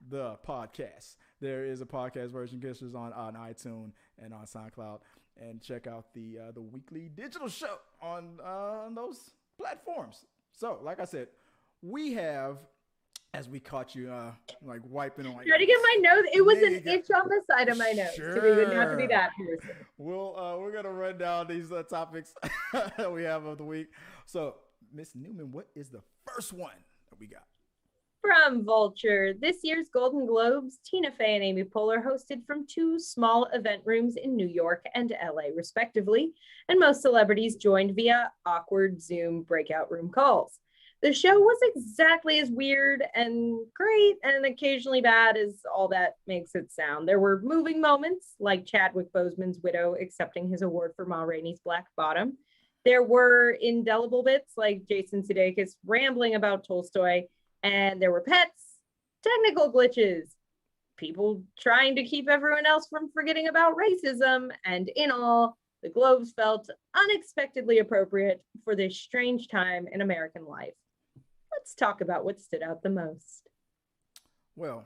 the podcast. There is a podcast version. This is on iTunes and on SoundCloud. And check out the weekly digital show on those platforms. So, like I said, we have, as we caught you like wiping on. Try to get my nose. It was an itch on the side of my nose, sure. so we wouldn't have to be that person. We're gonna run down these topics that we have of the week. So, Miss Newman, what is the first one that we got? From Vulture, this year's Golden Globes, Tina Fey and Amy Poehler hosted from two small event rooms in New York and L.A. respectively, and most celebrities joined via awkward Zoom breakout room calls. The show was exactly as weird and great and occasionally bad as all that makes it sound. There were moving moments, like Chadwick Boseman's widow accepting his award for Ma Rainey's Black Bottom. There were indelible bits, like Jason Sudeikis rambling about Tolstoy, and there were pets, technical glitches, people trying to keep everyone else from forgetting about racism, and in all, the Globes felt unexpectedly appropriate for this strange time in American life. Let's talk about what stood out the most. Well,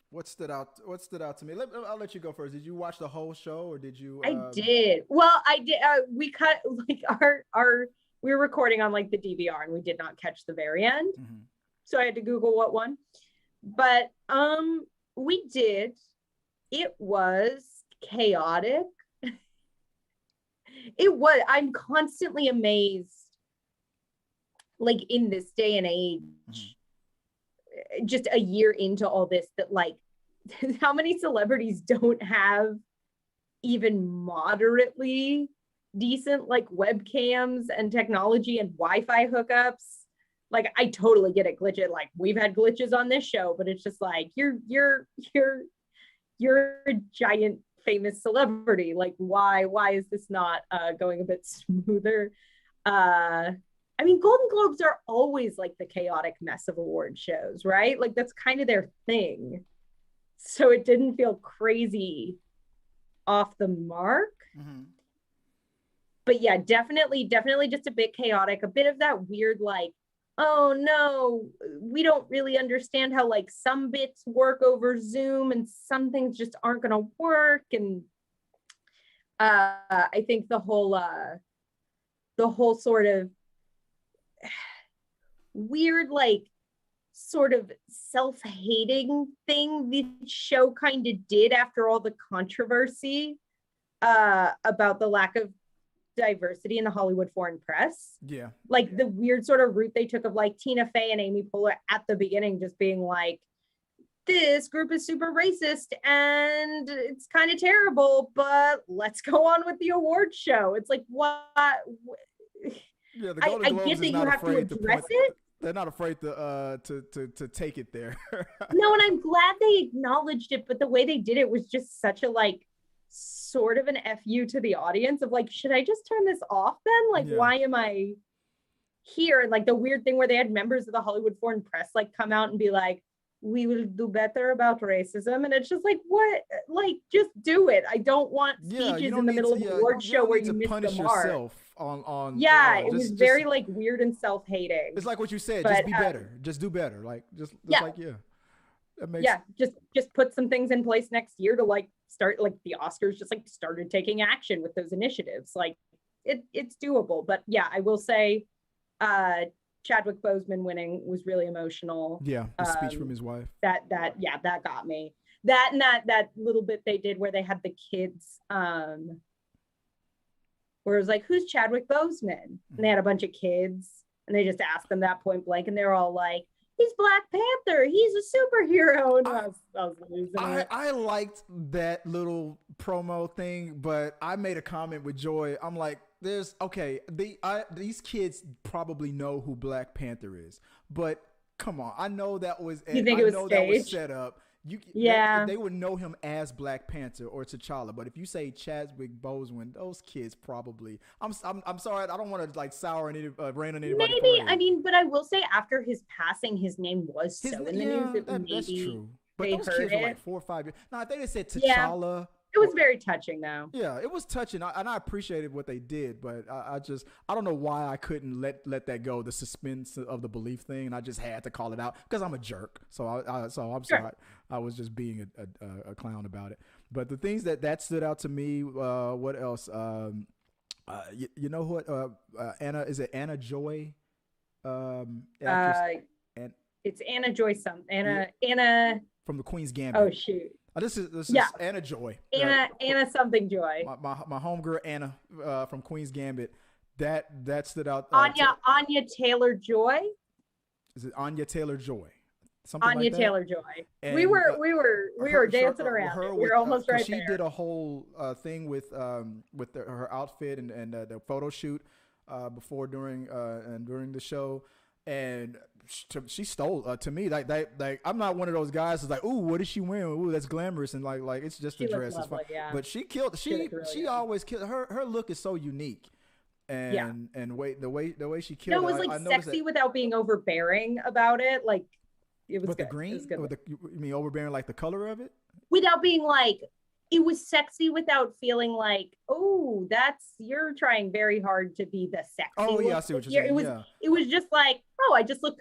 what stood out to me? I'll let you go first. Did you watch the whole show, or did you? I did. Well, I did. We cut like our we were recording on like the DVR, and we did not catch the very end. Mm-hmm. So I had to Google what one. But we did. It was chaotic. It was. I'm constantly amazed, like in this day and age, just a year into all this, that like how many celebrities don't have even moderately decent like webcams and technology and Wi-Fi hookups. Like, I totally get it, glitch it. Like, we've had glitches on this show, but it's just like you're a giant famous celebrity. Like, why is this not going a bit smoother? I mean, Golden Globes are always like the chaotic mess of award shows, right? Like, that's kind of their thing. So it didn't feel crazy off the mark. Mm-hmm. But yeah, definitely just a bit chaotic. A bit of that weird, like, oh no, we don't really understand how like some bits work over Zoom and some things just aren't going to work. And I think the whole sort of weird, like sort of self-hating thing the show kind of did after all the controversy about the lack of diversity in the Hollywood foreign press. Yeah. Like the weird sort of route they took of like Tina Fey and Amy Poehler at the beginning just being like, this group is super racist and it's kind of terrible, but let's go on with the award show. It's like, what? Yeah, the Golden Globes get that is you not have to afraid address to it. They're not afraid to take it there. No, and I'm glad they acknowledged it, but the way they did it was just such a like sort of an FU to the audience of like, should I just turn this off then? Like, yeah. Why am I here? And like the weird thing where they had members of the Hollywood foreign press like come out and be like, we will do better about racism. And it's just like, what? Like, just do it. I don't want speeches in the middle of an award show where you miss the mark. On it was very like weird and self-hating. It's like what you said, just be better. Just do better. Like, just like, yeah. That makes... Yeah, just put some things in place next year to like start, like the Oscars just like started taking action with those initiatives. Like it's doable. But yeah, I will say Chadwick Boseman winning was really emotional. Yeah, the speech from his wife. That got me. That and that little bit they did where they had the kids where it was like, who's Chadwick Boseman? And they had a bunch of kids and they just asked them that point blank and they were all like, he's Black Panther. He's a superhero. And I was losing it. I liked that little promo thing, but I made a comment with Joy. I'm like, these kids probably know who Black Panther is, but come on. I know that was, that was set up. They would know him as Black Panther or T'Challa, but if you say Chadwick Boseman, those kids probably. I'm sorry, I don't want to like rain on anybody. Maybe I mean, but I will say after his passing, his name was in the news. That's true. But those kids were like 4 or 5 years. Now, if they just said T'Challa It was very touching, though. Yeah, it was touching, and I appreciated what they did, but I don't know why I couldn't let that go, the suspense of the belief thing, and I just had to call it out because I'm a jerk. So I'm Sure. sorry, I was just being a clown about it. But the things that stood out to me, what else? You know what? Anna, is it Anna Joy? Actress, and It's Anna Joy. yeah, Anna. from the Queen's Gambit. Oh shoot. This is Anna Joy. Anna something Joy. My homegirl Anna from Queen's Gambit. That stood out. Anya Taylor Joy. Is it Anya Taylor Joy? Something Anya like that? Taylor Joy. And, we were dancing around. We were almost right she there. She did a whole thing with her outfit and the photo shoot during the show, and she stole to me like I'm not one of those guys who's like, ooh, what is she wearing? Ooh, that's glamorous, and like it's just a dress. Lovely, yeah. But she killed. She always killed. Her look is so unique. And the way she killed. No, it was like sexy without being overbearing about it. Like it was with good. the green. It was good. You mean overbearing, like the color of it? Without being like, it was sexy without feeling like, oh, you're trying very hard to be the sexy. Oh yeah, I see what you're saying. It was just like, oh, I just look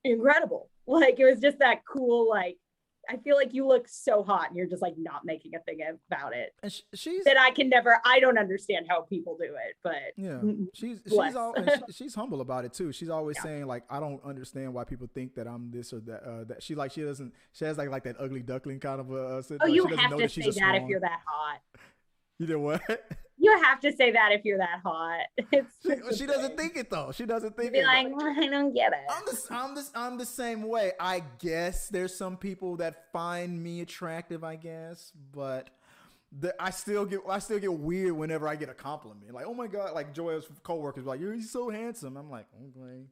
incredible. Like it was just that cool. Like I feel like you look so hot, and you're just like not making a thing about it. And she's that I don't understand how people do it, but yeah, she's humble about it too. She's always saying like, I don't understand why people think that I'm this or that. That she has like that ugly duckling kind of oh, you have to say that if you're that hot. You know what? You have to say that if you're that hot. She doesn't think it though. She doesn't think be it. Like, well, I don't get it. I'm the same way. I guess there's some people that find me attractive, I guess, but I still get weird whenever I get a compliment. Like, oh my God, like Joy's coworkers like, you're so handsome. I'm like, okay.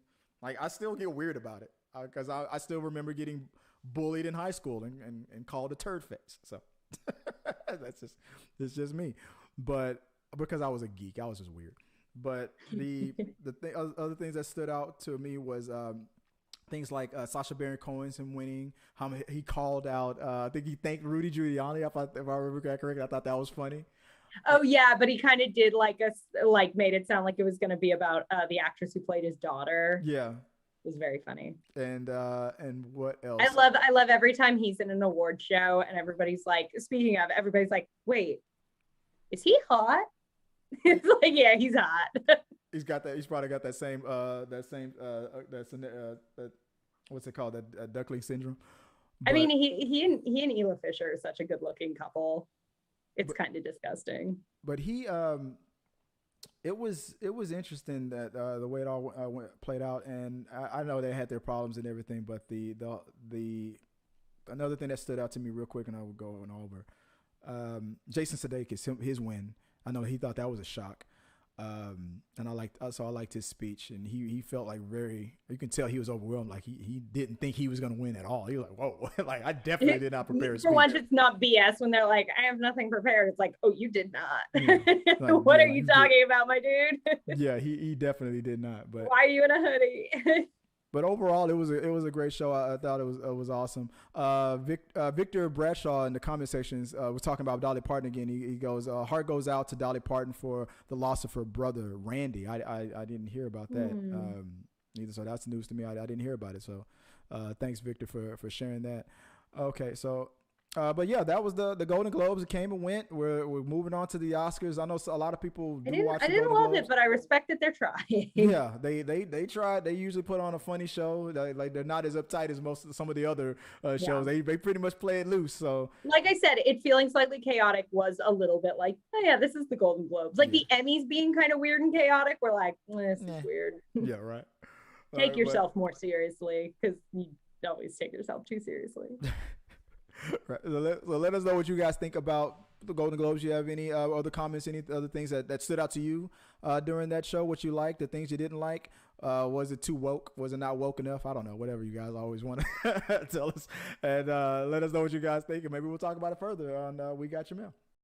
Like I still get weird about it because I still remember getting bullied in high school and called a turd face. So it's just me. But because I was a geek, I was just weird. But other things that stood out to me was things like Sacha Baron Cohen's him winning. How he called out. I think he thanked Rudy Giuliani. If I remember correctly, I thought that was funny. Oh yeah, but he kind of did made it sound like it was going to be about the actress who played his daughter. Yeah, it was very funny. And what else? I love every time he's in an award show and everybody's like, wait, is he hot? It's like, yeah, he's hot. He's probably got that same what's it called? That duckling syndrome. But, I mean, he and Ela Fisher are such a good looking couple. It's kind of disgusting. But it was interesting that the way it all played out, and I know they had their problems and everything, but the another thing that stood out to me real quick, and I will go on over, Jason Sudeikis, his win. I know he thought that was a shock, and I liked his speech, and he felt like you can tell he was overwhelmed, like he didn't think he was going to win at all. He was like, whoa, like I definitely did not prepare a speech. For once, it's not BS when they're like, I have nothing prepared. It's like, oh, you did not. Yeah. Like, what are you talking about, my dude? Yeah, he definitely did not. But why are you in a hoodie? But overall, it was a great show. I thought it was awesome. Victor Bradshaw in the comment sections was talking about Dolly Parton again. He goes, heart goes out to Dolly Parton for the loss of her brother Randy. I didn't hear about that either, so that's news to me. I didn't hear about it. So thanks, Victor, for sharing that. Okay, so. But yeah, that was the Golden Globes. It came and went. We're moving on to the Oscars. I know a lot of people do watch. I didn't love it, but I respect that they're trying. Yeah, they tried. They usually put on a funny show. They're not as uptight as some of the other shows. They pretty much play it loose. So, like I said, it feeling slightly chaotic was a little bit like, oh yeah, this is the Golden Globes. Like the Emmys being kind of weird and chaotic. We're like, this is weird. Yeah, right. Take yourself more seriously, because you always take yourself too seriously. Right. So let us know what you guys think about the Golden Globes. You have any other comments, any other things that stood out to you during that show? What you liked, the things you didn't like? Was it too woke? Was it not woke enough? I don't know. Whatever you guys always want to tell us. And let us know what you guys think, and maybe we'll talk about it further on We Got Your Mail.